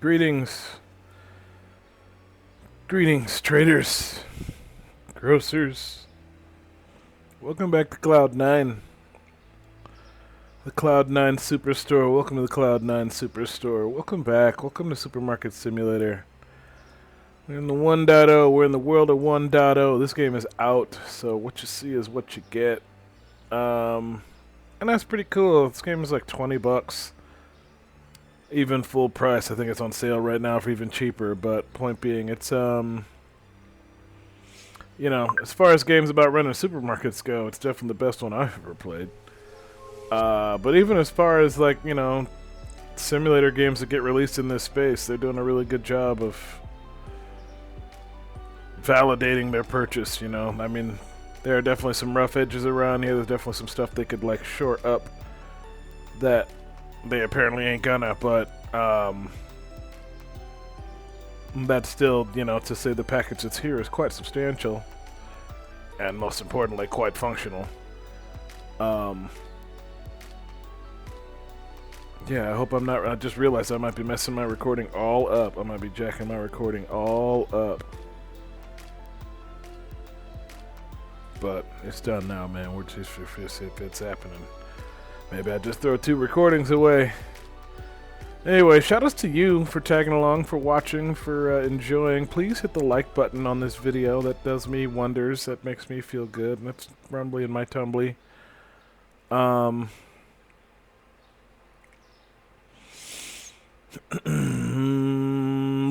Greetings. Greetings, traders, grocers. Welcome back to Cloud9. The Cloud9 Superstore. Welcome to the Cloud9 Superstore. Welcome back. Welcome to Supermarket Simulator. We're in the 1.0. We're in the world of 1.0. This game is out, so what you see is what you get. And that's pretty cool. This game is like 20 bucks. Even full price. I think it's on sale right now for even cheaper, but point being, it's, you know, as far as games about running supermarkets go, it's definitely the best one I've ever played. But even as far as, like, you know, simulator games that get released in this space, they're doing a really good job of validating their purchase, you know. I mean, there are definitely some rough edges around here. There's definitely some stuff they could, like, shore up that they apparently ain't gonna, but that's still, you know, to say the package that's here is quite substantial and most importantly quite functional. Yeah, I hope I'm not. I just realized I might be messing my recording all up. I might be jacking my recording all up. But it's done now, man. We're just if it's happening. Maybe I just throw 2 recordings away. Anyway, shout outs to you for tagging along, for watching, for enjoying. Please hit the like button on this video. That does me wonders. That makes me feel good. And that's rumbly in my tumbly.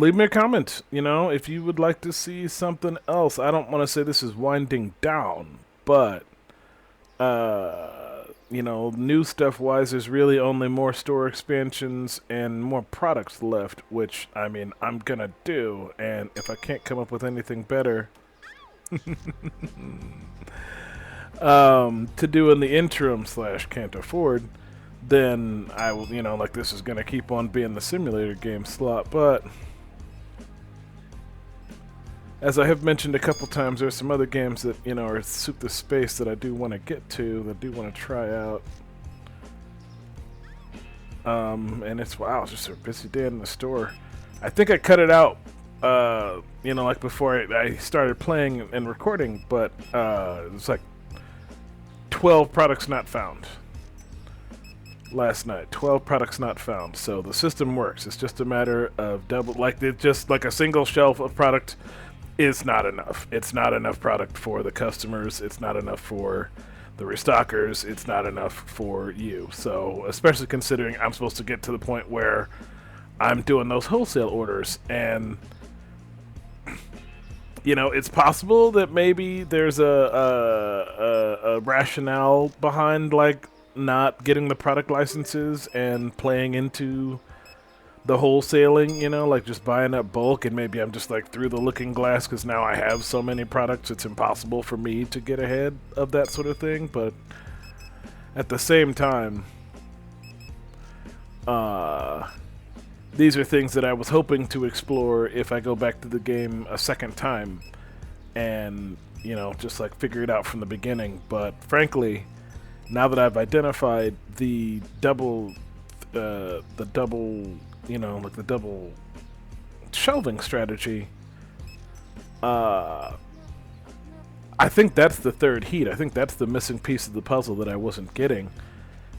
Leave me a comment, you know, if you would like to see something else. I don't want to say this is winding down, but you know, new stuff-wise, there's really only more store expansions and more products left, which, I mean, I'm gonna do, and if I can't come up with anything better to do in the interim / can't afford, then I will, you know, like, this is gonna keep on being the simulator game slot, but as I have mentioned a couple times, there's some other games that, you know, are suit the space that I do want to get to, that I do want to try out. And it's, wow, it's just a busy day in the store. I think I cut it out, you know, like before I started playing and recording, but it was like 12 products not found last night. 12 products not found. So the system works. It's just a matter of double, like, it's just like a single shelf of product is not enough. It's not enough product for the customers. It's not enough for the restockers. It's not enough for you. So, especially considering I'm supposed to get to the point where I'm doing those wholesale orders, and you know, it's possible that maybe there's a rationale behind, like, not getting the product licenses and playing into the wholesaling, you know, like just buying up bulk, and maybe I'm just like through the looking glass because now I have so many products it's impossible for me to get ahead of that sort of thing. But at the same time, these are things that I was hoping to explore if I go back to the game a second time and, you know, just like figure it out from the beginning. But frankly, now that I've identified the double, you know, like the double shelving strategy, I think that's the third heat. I think that's the missing piece of the puzzle that I wasn't getting.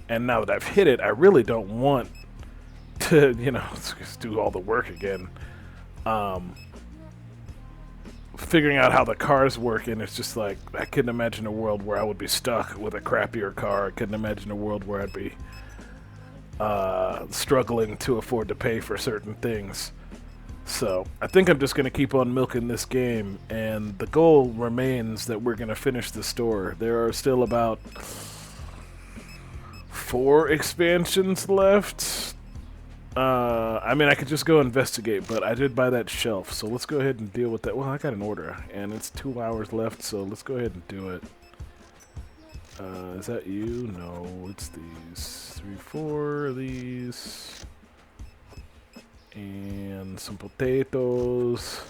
And now that I've hit it, I really don't want to, you know, just do all the work again. Figuring out how the cars work, and it's just like, I couldn't imagine a world where I would be stuck with a crappier car. I couldn't imagine a world where I'd be struggling to afford to pay for certain things. So I think I'm just going to keep on milking this game, and the goal remains that we're going to finish the store. There are still about 4 expansions left. I mean, I could just go investigate, but I did buy that shelf, so let's go ahead and deal with that. Well, I got an order, and it's 2 hours left, so let's go ahead and do it. Is that you? No, it's these 3, 4 of these, and some potatoes.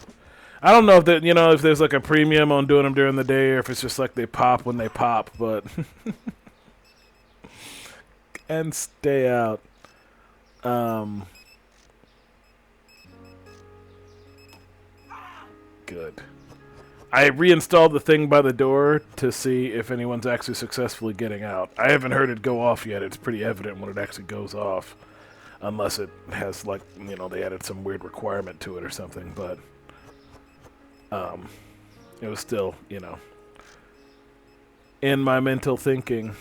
I don't know if that, you know, if there's like a premium on doing them during the day, or if it's just like they pop when they pop, but and stay out. good. I reinstalled the thing by the door to see if anyone's actually successfully getting out. I haven't heard it go off yet. It's pretty evident when it actually goes off. Unless it has, like, you know, they added some weird requirement to it or something. But it was still, you know, in my mental thinking,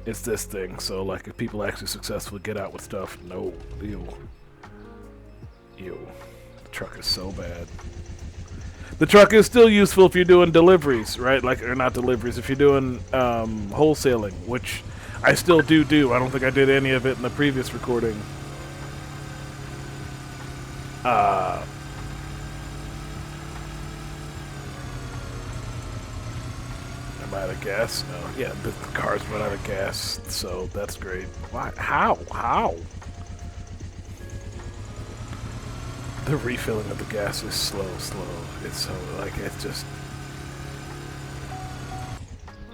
it's this thing. So, like, if people actually successfully get out with stuff, no, ew. Ew. The truck is so bad. The truck is still useful if you're doing deliveries, right? Like, or not deliveries, if you're doing wholesaling, which I still do. I don't think I did any of it in the previous recording. Am I out of gas? No. Yeah, the car's run out of gas, so that's great. Why? How? The refilling of the gas is slow. It's so, like, it's just...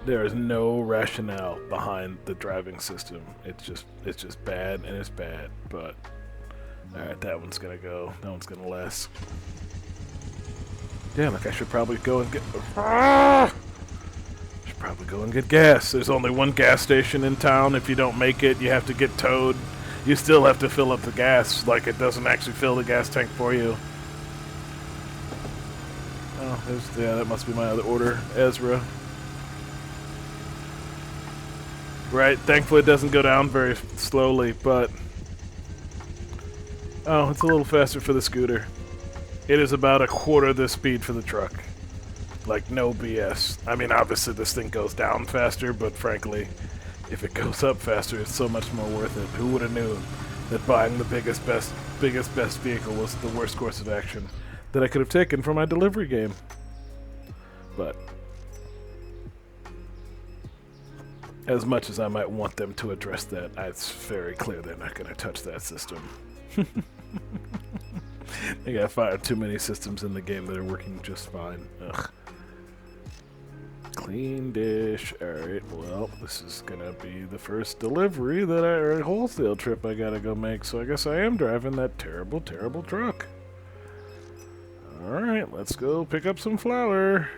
There is no rationale behind the driving system. It's just bad, and it's bad, but... Alright, that one's gonna go. That one's gonna last. Yeah, like, I should probably go and get... Should probably go and get gas. There's only one gas station in town. If you don't make it, you have to get towed. You still have to fill up the gas, like it doesn't actually fill the gas tank for you. Oh, yeah, that must be my other order, Ezra. Right, thankfully it doesn't go down very slowly, but... Oh, it's a little faster for the scooter. It is about a quarter the speed for the truck. Like, no BS. I mean, obviously this thing goes down faster, but frankly... If it goes up faster, it's so much more worth it. Who would have known that buying the biggest, best vehicle was the worst course of action that I could have taken for my delivery game? But as much as I might want them to address that, it's very clear they're not going to touch that system. They got far too many systems in the game that are working just fine. Ugh. Clean dish. Alright, well, this is gonna be the first delivery that or wholesale trip I gotta go make, so I guess I am driving that terrible truck. Alright, let's go pick up some flour.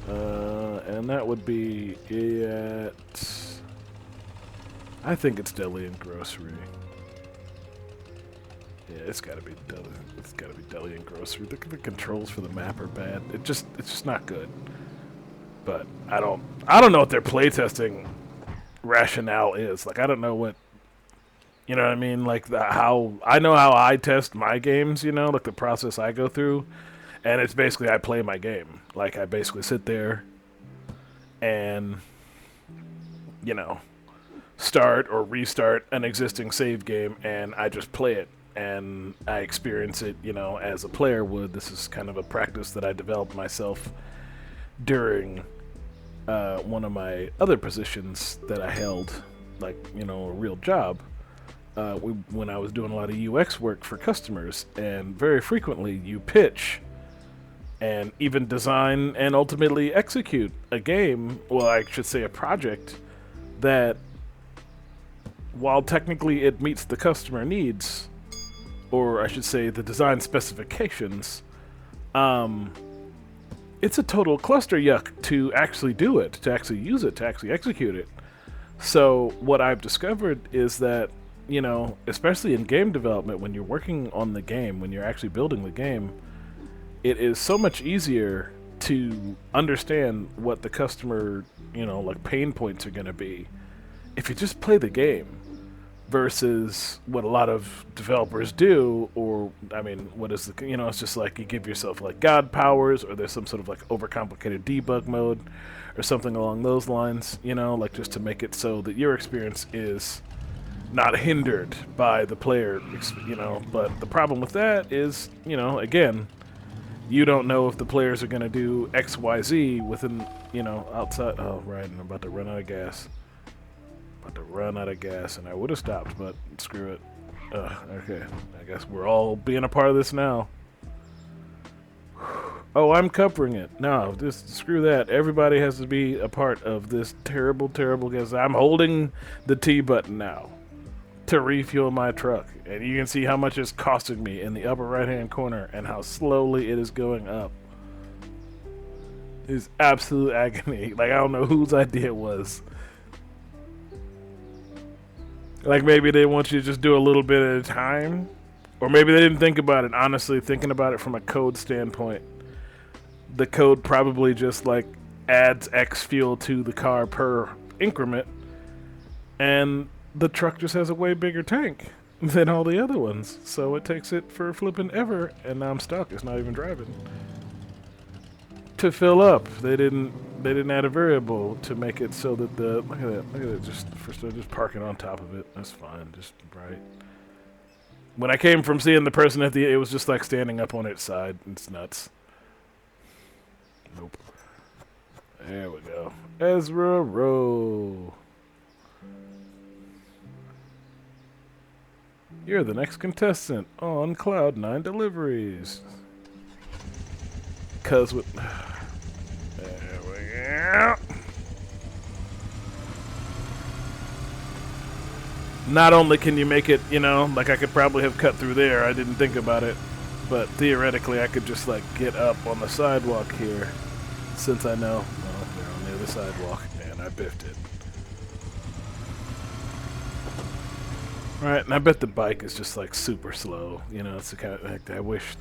And that would be at... I think it's deli and grocery. Yeah, it's gotta be deli. It's gotta be deli and grocery. The controls for the map are bad. It's just not good. But I don't know what their playtesting rationale is. Like, I don't know what, you know what I mean? Like, how I know how I test my games, you know, like the process I go through, and it's basically I play my game. Like, I basically sit there and, you know, start or restart an existing save game, and I just play it, and I experience it, you know, as a player would. This is kind of a practice that I developed myself during one of my other positions that I held, like, you know, a real job, when I was doing a lot of UX work for customers, and very frequently you pitch and even design and ultimately execute a game, well, I should say a project, that while technically it meets the customer needs, or I should say the design specifications, it's a total cluster yuck to actually do it, to actually use it, to actually execute it. So what I've discovered is that, you know, especially in game development, when you're working on the game, when you're actually building the game, it is so much easier to understand what the customer, you know, like pain points are going to be if you just play the game, versus what a lot of developers do, or, I mean, what is the, you know, it's just like you give yourself like God powers, or there's some sort of like overcomplicated debug mode, or something along those lines, you know, like just to make it so that your experience is not hindered by the player, you know. But the problem with that is, you know, again, you don't know if the players are going to do X, Y, Z within, you know, outside. Oh, right, and I'm about to run out of gas. And I would have stopped, but screw it. Okay, I guess we're all being a part of this now. Oh, I'm covering it. No, just screw that. Everybody has to be a part of this terrible gas. I'm holding the T button now. to refuel my truck. And you can see how much it's costing me in the upper right-hand corner and how slowly it is going up. It's absolute agony. Like, I don't know whose idea it was. Like, maybe they want you to just do a little bit at a time. Or maybe they didn't think about it. Honestly, thinking about it from a code standpoint, the code probably just, like, adds X fuel to the car per increment. And the truck just has a way bigger tank than all the other ones. So it takes it for flipping ever. And now I'm stuck. It's not even driving. To fill up, they didn't add a variable to make it so that the look at it just parking on top of it. That's fine, just right. When I came from seeing the person at the, it was just like standing up on its side. It's nuts. Nope. There we go. Ezra Rowe. You're the next contestant on Cloud9 Deliveries. Cause with there we go. Not only can you make it, you know, like I could probably have cut through there, I didn't think about it, but theoretically I could just like get up on the sidewalk here, since I know, well, they're on the other sidewalk, and I biffed it. Alright, and I bet the bike is just like super slow, you know, it's the kind of, like, I wish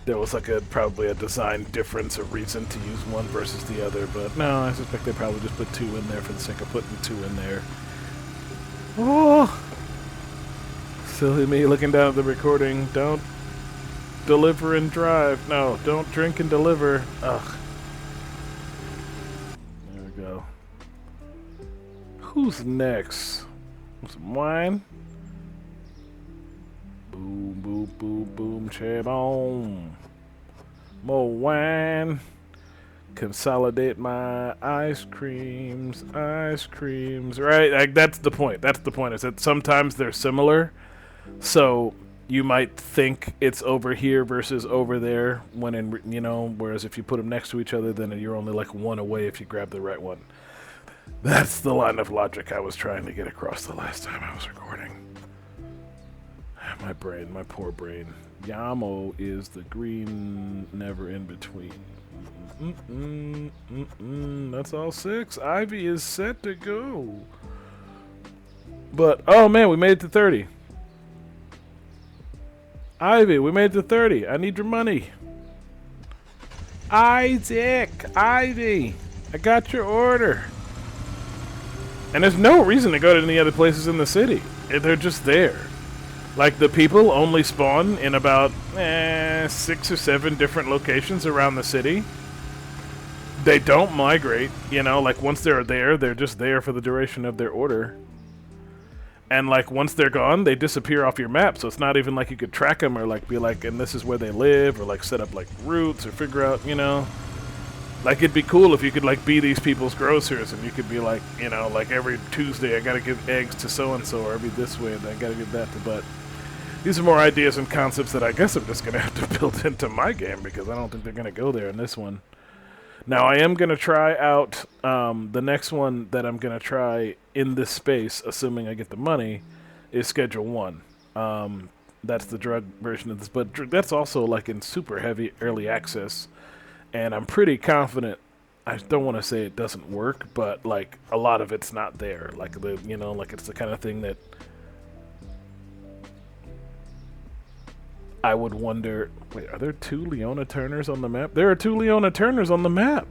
there was like probably a design difference or reason to use one versus the other, but no, I suspect they probably just put two in there for the sake of putting two in there. Oh! Silly me looking down at the recording. Don't deliver and drive. No, don't drink and deliver. Ugh. There we go. Who's next? Some wine? Boom, boom, boom, boom, boom. More wine. Consolidate my ice creams. Right? Like, that's the point. That's the point. Is that sometimes they're similar. So you might think it's over here versus over there when in, you know, whereas if you put them next to each other, then you're only like one away if you grab the right one. That's the line of logic I was trying to get across the last time I was recording. My brain, my poor brain. Yamo is the green, never in between. That's all 6. Ivy is set to go. But, oh man, we made it to 30. Ivy, we made it to 30. I need your money. Isaac, Ivy, I got your order. And there's no reason to go to any other places in the city. They're just there. Like, the people only spawn in about 6 or 7 different locations around the city. They don't migrate, you know, like once they're there, they're just there for the duration of their order. And like once they're gone, they disappear off your map, so it's not even like you could track them or like be like, and this is where they live, or like set up like routes or figure out, you know. Like, it'd be cool if you could like be these people's grocers and you could be like, you know, like every Tuesday I gotta give eggs to so-and-so, or every this way and I gotta give that to, but these are more ideas and concepts that I guess I'm just gonna have to build into my game because I don't think they're gonna go there in this one. Now, I am going to try out the next one that I'm going to try in this space, assuming I get the money, is Schedule 1. That's the drug version of this, but that's also like in super heavy early access, and I'm pretty confident. I don't want to say it doesn't work, but like a lot of it's not there. Like the, you know, like it's the kind of thing that I would wonder, wait, are there 2 Leona Turners on the map? There are 2 Leona Turners on the map.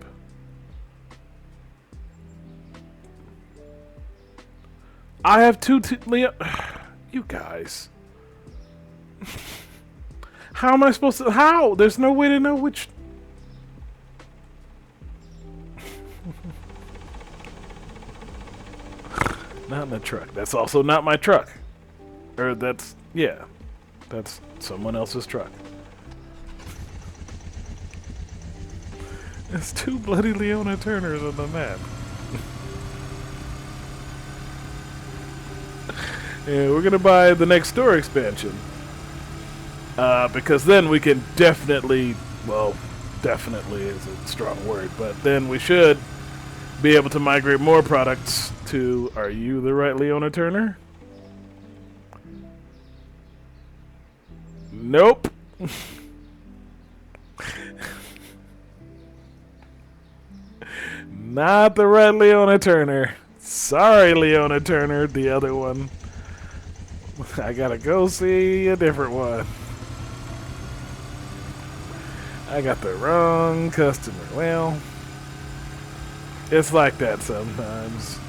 I have 2 Leona... You guys. How am I supposed to... How? There's no way to know which... Not in the truck. That's also not my truck. Or that's... Yeah. That's someone else's truck. There's 2 bloody Leona Turners on the map. Yeah, we're gonna buy the next door expansion. Because then we can definitely, well, definitely is a strong word, but then we should be able to migrate more products to, are you the right Leona Turner? Nope. Not the red Leona Turner. Sorry, Leona Turner, the other one. I gotta go see a different one. I got the wrong customer. Well, it's like that sometimes.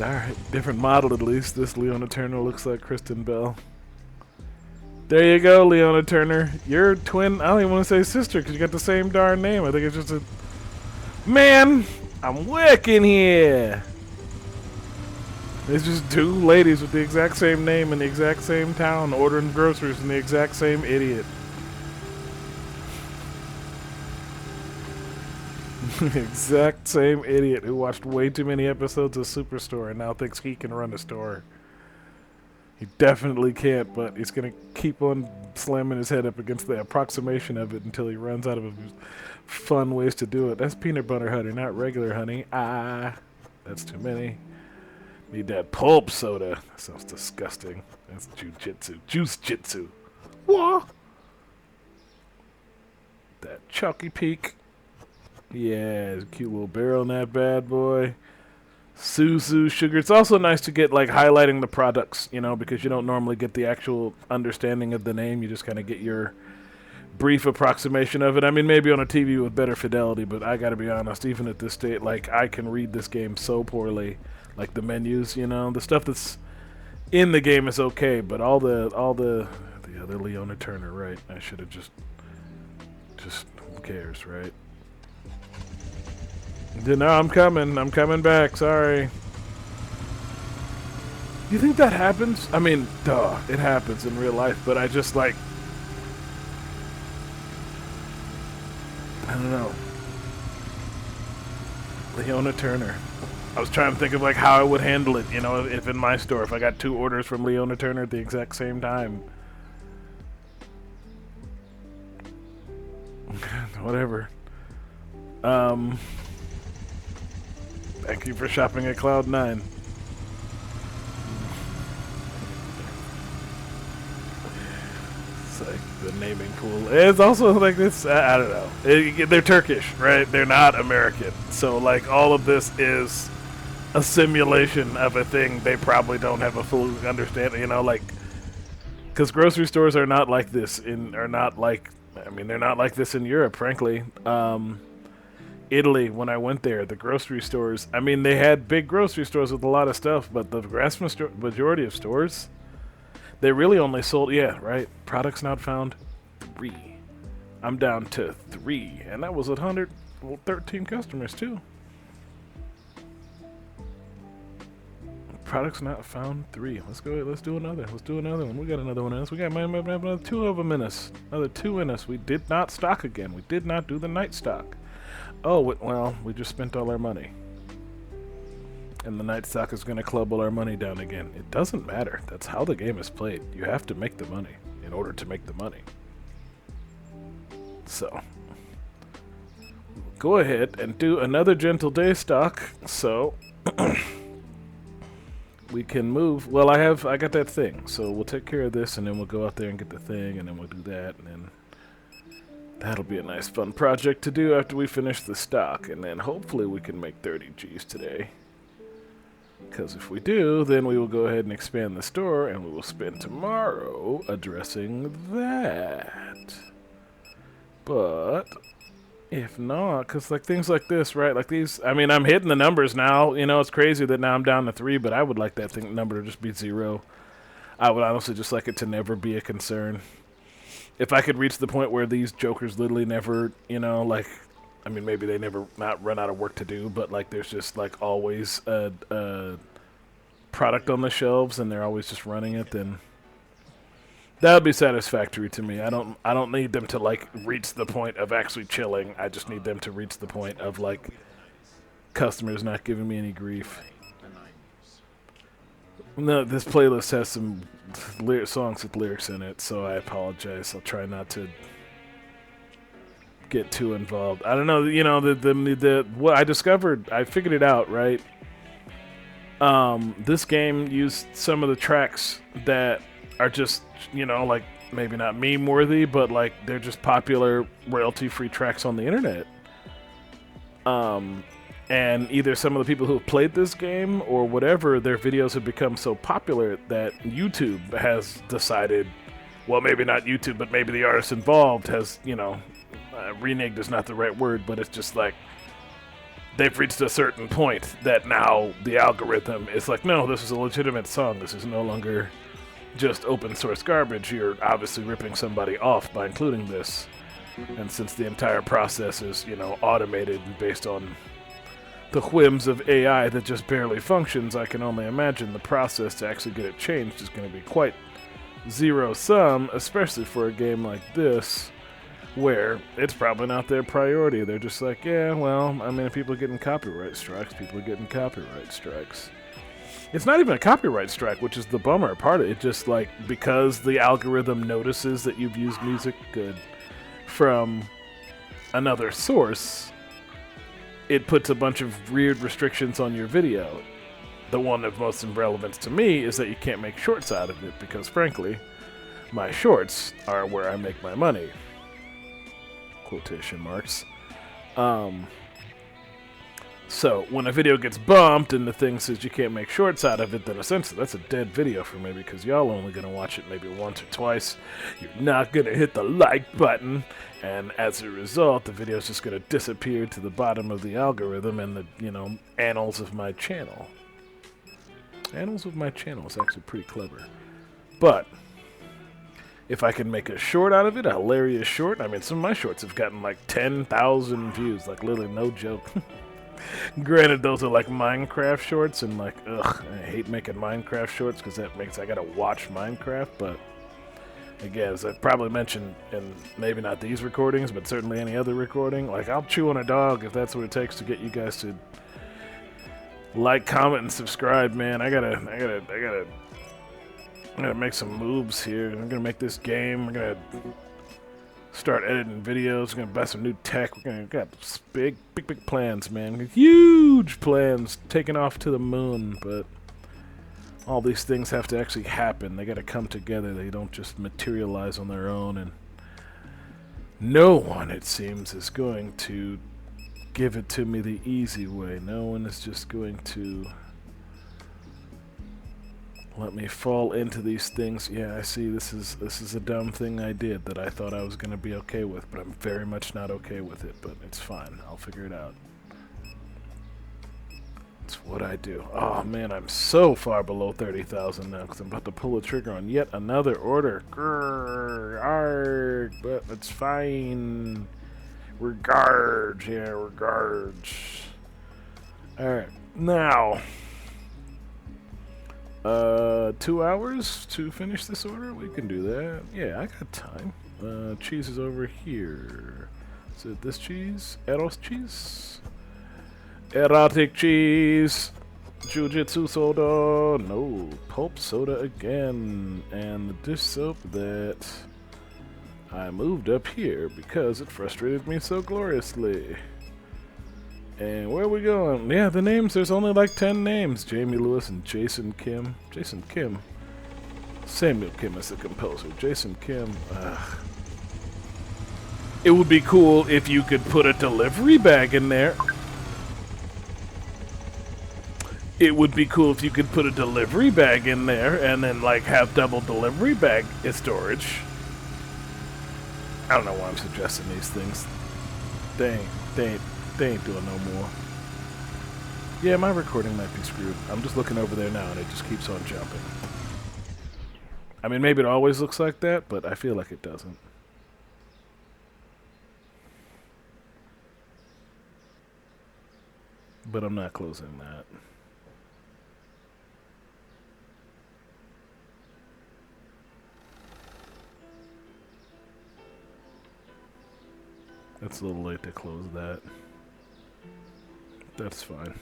Alright, different model at least. This Leona Turner looks like Kristen Bell. There you go, Leona Turner. You're twin. I don't even want to say sister because you got the same darn name. I think it's just a... Man, I'm working here. It's just two ladies with the exact same name in the exact same town ordering groceries from the exact same idiot. Exact same idiot who watched way too many episodes of Superstore and now thinks he can run a store. He definitely can't, but he's going to keep on slamming his head up against the approximation of it until he runs out of fun ways to do it. That's peanut butter honey, not regular honey. Ah, that's too many. Need that pulp soda. That sounds disgusting. That's jujitsu. Juice-jitsu. What? That Chalky Peak. Yeah, there's a cute little barrel in that bad boy. Suzu sugar. It's also nice to get like highlighting the products, you know, because you don't normally get the actual understanding of the name. You just kind of get your brief approximation of it. I mean, maybe on a TV with better fidelity, but I gotta be honest, even at this state, like, I can read this game so poorly. Like the menus, you know, the stuff that's in the game is okay, but all the other Leona Turner, right? I should have just who cares, right? No, I'm coming back, sorry. You think that happens? I mean, duh, it happens in real life, but I just like, I don't know. Leona Turner. I was trying to think of like how I would handle it, you know, if in my store, if I got 2 orders from Leona Turner at the exact same time. Whatever. Thank you for shopping at Cloud9. It's like the naming pool. It's also like this, I don't know. They're Turkish, right? They're not American. So like all of this is a simulation of a thing they probably don't have a full understanding, you know, like, because grocery stores are not like this they're not like this in Europe, frankly. Italy, when I went there, the grocery stores, I mean, they had big grocery stores with a lot of stuff, but the vast majority of stores, they really only sold, yeah, right, products not found, 3. I'm down to 3, and that was 113 customers, too. Products not found, 3. Let's go, let's do another one. We got another one in us. We got another 2 of them in us. Another 2 in us. We did not stock again. We did not do the night stock. Oh, well, we just spent all our money. And the night stock is going to club all our money down again. It doesn't matter. That's how the game is played. You have to make the money in order to make the money. So, go ahead and do another gentle day stock. So, we can move. Well, I got that thing. So we'll take care of this, and then we'll go out there and get the thing, and then we'll do that, and then that'll be a nice fun project to do after we finish the stock, and then hopefully we can make 30 G's today. Because if we do, then we will go ahead and expand the store, and we will spend tomorrow addressing that. But if not, because like things like this, right, like these, I mean, I'm hitting the numbers now, you know, it's crazy that now I'm down to 3, but I would like that number to just be 0. I would honestly just like it to never be a concern. If I could reach the point where these jokers literally never, you know, like, I mean, maybe they never not run out of work to do, but like there's just like always a product on the shelves and they're always just running it, then that would be satisfactory to me. I don't need them to like reach the point of actually chilling. I just need them to reach the point of like customers not giving me any grief. No, this playlist has some songs with lyrics in it, so I apologize. I'll try not to get too involved. I don't know. You know, the what I discovered, I figured it out, right? This game used some of the tracks that are just, you know, like maybe not meme worthy, but like they're just popular royalty free tracks on the internet. And either some of the people who have played this game or whatever, their videos have become so popular that YouTube has decided, well, maybe not YouTube, but maybe the artist involved has, you know, reneged is not the right word, but it's just like they've reached a certain point that now the algorithm is like, no, this is a legitimate song. This is no longer just open source garbage. You're obviously ripping somebody off by including this. And since the entire process is, you know, automated and based on the whims of AI that just barely functions, I can only imagine the process to actually get it changed is going to be quite zero-sum, especially for a game like this, where it's probably not their priority. They're just like, yeah, well, I mean, if people are getting copyright strikes, people are getting copyright strikes. It's not even a copyright strike, which is the bummer part of it. It's just like, because the algorithm notices that you've used music good from another source, it puts a bunch of weird restrictions on your video. The one of most relevance to me is that you can't make shorts out of it, because frankly, my shorts are where I make my money. Quotation marks. So when a video gets bumped and the thing says you can't make shorts out of it, then essentially that's a dead video for me, because y'all only gonna watch it maybe once or twice. You're not gonna hit the like button, and as a result, the video's just gonna disappear to the bottom of the algorithm and the, you know, annals of my channel. Annals of my channel is actually pretty clever. But if I can make a short out of it, a hilarious short, I mean, some of my shorts have gotten like 10,000 views, like literally no joke. Granted, those are like Minecraft shorts, and like, ugh, I hate making Minecraft shorts because that makes I gotta watch Minecraft, but again, as I probably mentioned in maybe not these recordings, but certainly any other recording, like, I'll chew on a dog if that's what it takes to get you guys to like, comment, and subscribe, man. I gotta make some moves here. I'm gonna make this game. We're gonna start editing videos. We're gonna buy some new tech. We're got big plans, man. Huge plans, taking off to the moon. But all these things have to actually happen. They gotta come together. They don't just materialize on their own. And no one, it seems, is going to give it to me the easy way. No one is just going to let me fall into these things. Yeah, I see. This is a dumb thing I did that I thought I was going to be okay with, but I'm very much not okay with it. But it's fine. I'll figure it out. It's what I do. Oh man, I'm so far below 30,000 now because I'm about to pull the trigger on yet another order. Grrr, arg, but it's fine. Regards, yeah, regards. Alright, now 2 hours to finish this order? We can do that. Yeah, I got time. Cheese is over here. Is it this cheese? Eros cheese? Erotic cheese! Jujitsu soda! No, pulp soda again. And the dish soap that I moved up here because it frustrated me so gloriously. And where are we going? Yeah, the names, there's only like 10 names. Jamie Lewis and Jason Kim. Jason Kim. Samuel Kim is the composer. Jason Kim. It would be cool if you could put a delivery bag in there. It would be cool if you could put a delivery bag in there and then like have double delivery bag storage. I don't know why I'm suggesting these things. They ain't doing no more. Yeah, my recording might be screwed. I'm just looking over there now and it just keeps on jumping. I mean, maybe it always looks like that, but I feel like it doesn't. But I'm not closing that. It's a little late to close that. That's fine.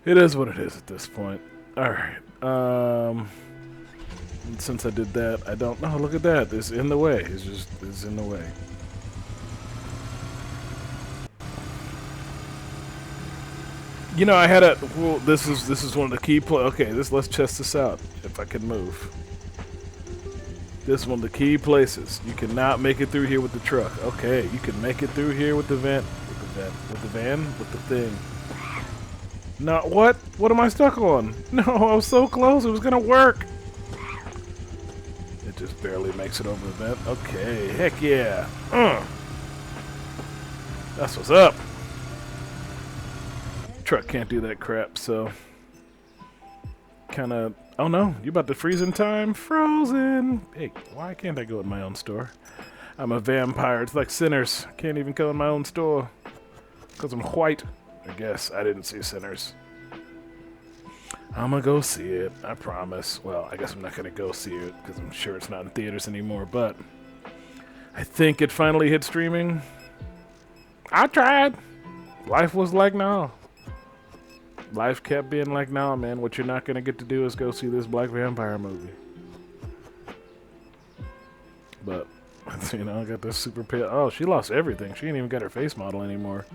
It is what it is at this point. Alright. Since I did that, I don't know. Look at that. It's in the way. It's in the way. You know, I had a. Well, this is one of the key. Okay, let's test this out. If I can move. This is one of the key places. You cannot make it through here with the truck. Okay, you can make it through here with the vent. With the van, with the thing. No, what? What am I stuck on? No, I was so close. It was gonna work. It just barely makes it over the vent. Okay, heck yeah. That's what's up. Truck can't do that crap, so kind of. Oh no, you about to freeze in time? Frozen. Hey, why can't I go in my own store? I'm a vampire. It's like Sinners. Can't even go in my own store because I'm white. I guess I didn't see Sinners. I'm gonna go see it. I promise. Well, I guess I'm not gonna go see it because I'm sure it's not in theaters anymore. But I think it finally hit streaming. I tried. Life was like, no. Life kept being like, nah, man, what you're not going to get to do is go see this Black Vampire movie. But, you know, I got this super pit. Oh, she lost everything. She ain't even got her face model anymore.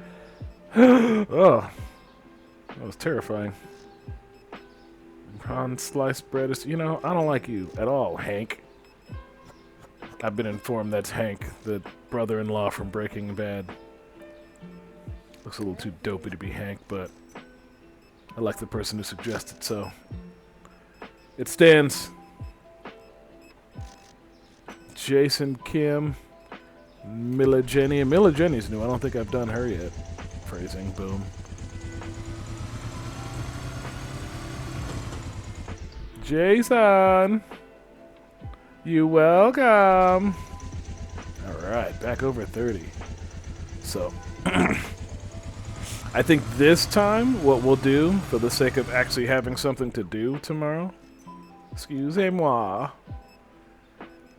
Oh, that was terrifying. Prawn sliced bread is, you know, I don't like you at all, Hank. I've been informed that's Hank, the brother-in-law from Breaking Bad. Looks a little too dopey to be Hank, but I like the person who suggested, so it stands. Jason, Kim, Mila Jenny. Mila Jenny's new. I don't think I've done her yet. Phrasing, boom. Jason, you welcome. All right, back over 30. So. I think this time, what we'll do, for the sake of actually having something to do tomorrow, excusez-moi,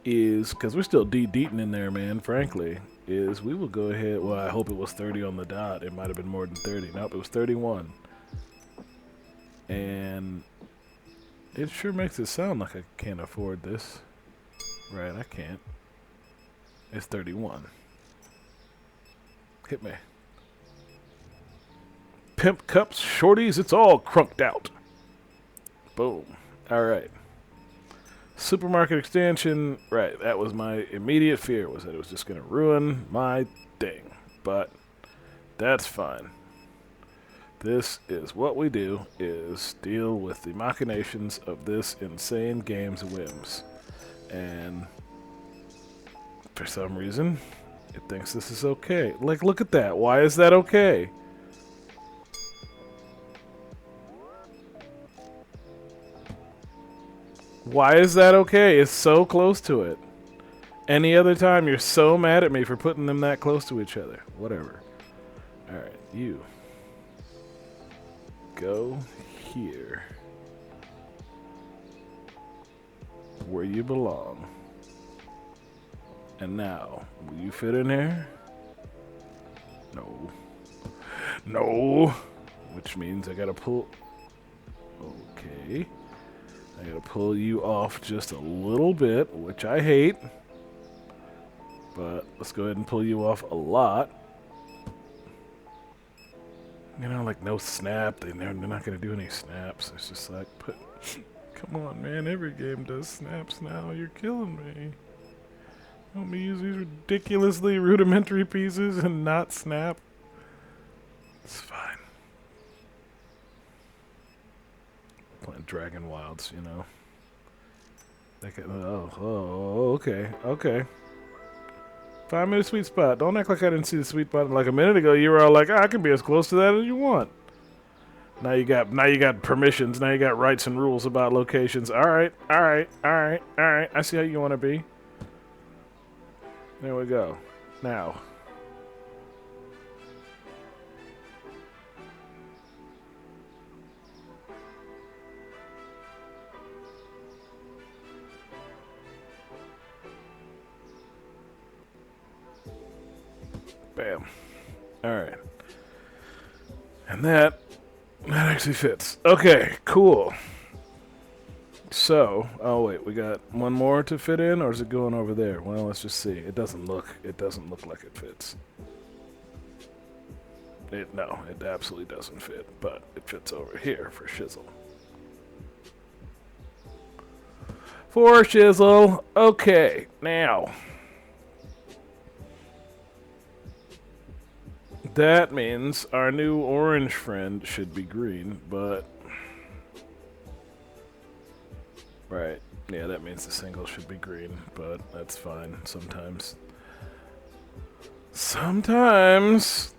is, because we're still deeting in there, man, frankly, is we will go ahead, well, I hope it was 30 on the dot. It might have been more than 30. Nope, it was 31. And it sure makes it sound like I can't afford this. Right, I can't. It's 31. Hit me. Pimp cups, shorties, it's all crunked out. Boom. Alright. Supermarket extension. Right, that was my immediate fear, was that it was just going to ruin my thing. But that's fine. This is what we do, is deal with the machinations of this insane game's whims. And for some reason, it thinks this is okay. Like, look at that. Why is that okay? Why is that okay? It's so close to it. Any other time, you're so mad at me for putting them that close to each other. Whatever. Alright, you. Go here. Where you belong. And now, will you fit in here? No. No! Which means I gotta pull... Okay. I gotta pull you off just a little bit, which I hate. But let's go ahead and pull you off a lot. You know, like no snap. They're not gonna do any snaps. It's just like, come on, man. Every game does snaps now. You're killing me. Let me use these ridiculously rudimentary pieces and not snap. It's fine. Playing Dragon Wilds, you know. Okay, okay. 5-minute sweet spot. Don't act like I didn't see the sweet spot. Like a minute ago, you were all like, I can be as close to that as you want. Now you got permissions. Now you got rights and rules about locations. All right. I see how you want to be. There we go. Now. Bam. Alright. And that actually fits. Okay, cool. So, oh wait, we got one more to fit in, or is it going over there? Well, let's just see. It doesn't look like it fits. No, it absolutely doesn't fit, but it fits over here for shizzle. For shizzle. Okay, now. That means our new orange friend should be green, but... Right. Yeah, that means the single should be green, but that's fine sometimes. Sometimes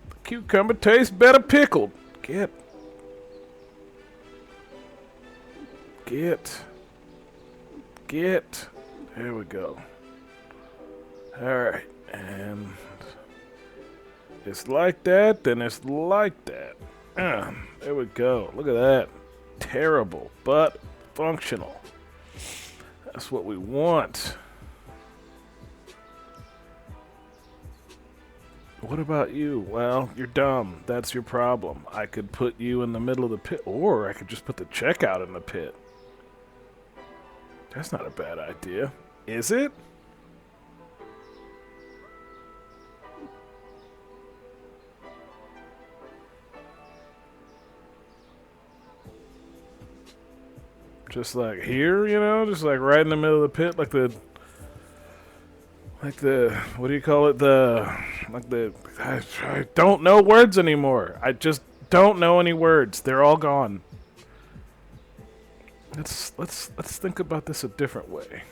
the cucumber tastes better pickled. Get. There we go. Alright, and it's like that, then it's like that. There we go. Look at that. Terrible, but functional. That's what we want. What about you? Well, you're dumb. That's your problem. I could put you in the middle of the pit, or I could just put the checkout in the pit. That's not a bad idea. Is it? Just like here, you know? Just like right in the middle of the pit, like the, what do you call it? I don't know words anymore. I just don't know any words. They're all gone. Let's think about this a different way.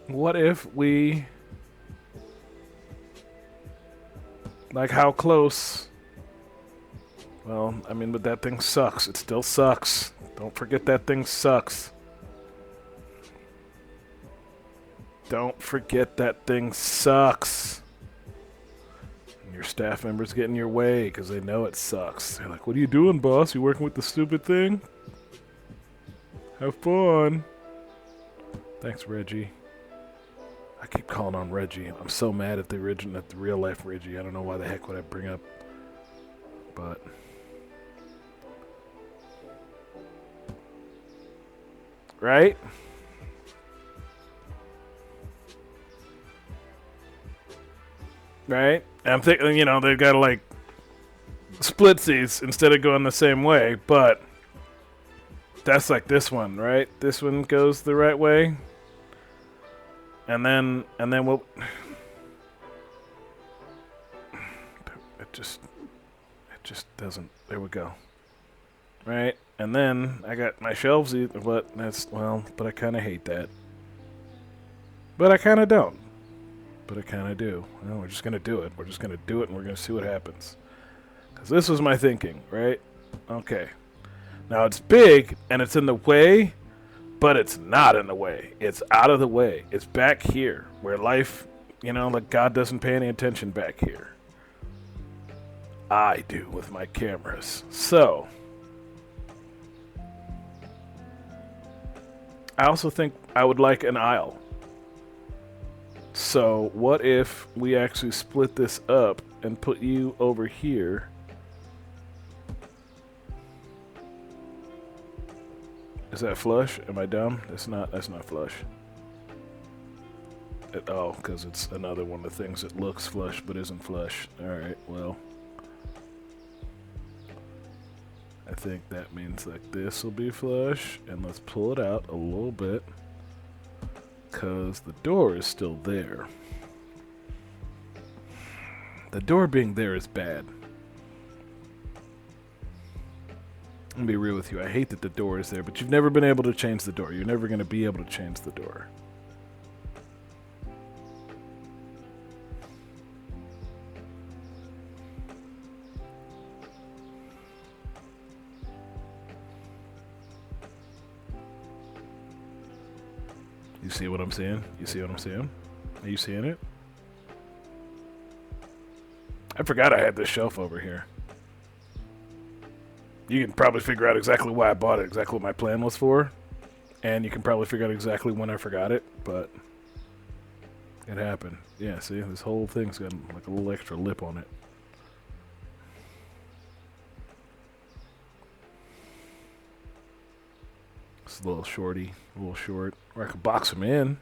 What if we, like, how close? Well, I mean, but that thing sucks. It still sucks. Don't forget that thing sucks. Don't forget that thing sucks. And your staff members get in your way because they know it sucks. They're like, what are you doing, boss? You working with the stupid thing? Have fun. Thanks, Reggie. I keep calling on Reggie. I'm so mad at the real life Reggie. I don't know why the heck would I bring up. But... right? Right? And I'm thinking, you know, they've got to, like, split these instead of going the same way, but that's like this one, right? This one goes the right way. And then we'll... It just doesn't... There we go. Right? And then I got my shelves, but that's, well, but I kind of hate that. But I kind of don't. But I kind of do. Well, we're just going to do it. We're just going to do it, and we're going to see what happens. Because this was my thinking, right? Okay. Now, it's big, and it's in the way, but it's not in the way. It's out of the way. It's back here, where life, you know, like God doesn't pay any attention back here. I do with my cameras. So... I also think I would like an aisle. So what if we actually split this up and put you over here? Is that flush? Am I dumb? That's not flush. Oh, because it's another one of the things that looks flush but isn't flush. Alright, well. I think that means like this will be flush, and let's pull it out a little bit because the door is still there. The door being there is bad. I'm gonna be real with you. I hate that the door is there, but you've never been able to change the door. You're never gonna be able to change the door. You see what I'm saying? You see what I'm saying? Are you seeing it? I forgot I had this shelf over here. You can probably figure out exactly why I bought it, exactly what my plan was for. And you can probably figure out exactly when I forgot it, but it happened. Yeah, see, this whole thing's got like a little extra lip on it. It's a little shorty, a little short. Or I could box him in.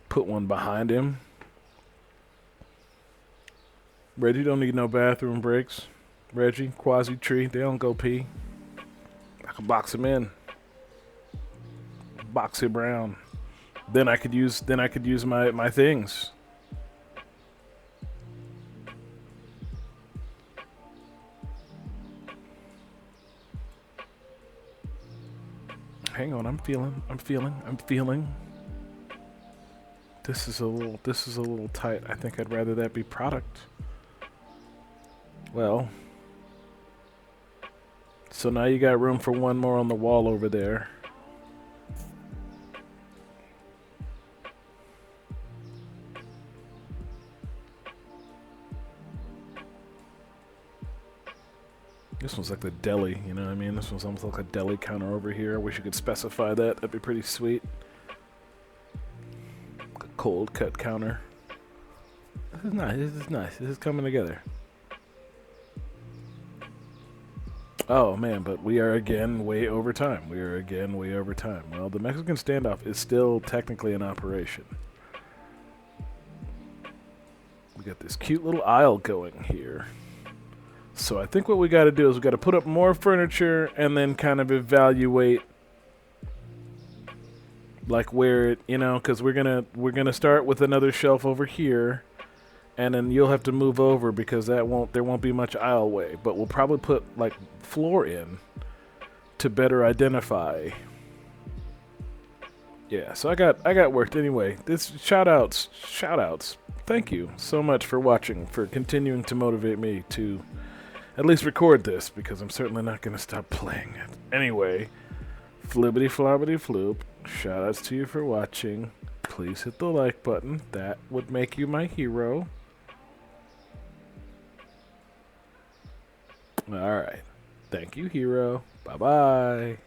Put one behind him. Reggie don't need no bathroom breaks. Reggie, Quasi Tree, they don't go pee. I can box him in. Box him around. Then I could use my things. Hang on, I'm feeling. This is a little tight. I think I'd rather that be product. Well, so now you got room for one more on the wall over there. This one's like the deli, you know what I mean? This one's almost like a deli counter over here. I wish you could specify that. That'd be pretty sweet. A cold cut counter. This is nice. This is nice. This is coming together. Oh, man, but we are again way over time. Well, the Mexican standoff is still technically in operation. We got this cute little aisle going here. So I think what we got to do is we got to put up more furniture and then kind of evaluate like where it, you know, because we're gonna start with another shelf over here, and then you'll have to move over because there won't be much aisleway, but we'll probably put like floor in to better identify. Yeah, so I got worked anyway. This shoutouts. Thank you so much for watching, for continuing to motivate me to at least record this, because I'm certainly not going to stop playing it. Anyway, flibbity flobbity floop. Shoutouts to you for watching. Please hit the like button. That would make you my hero. Alright. Thank you, hero. Bye-bye.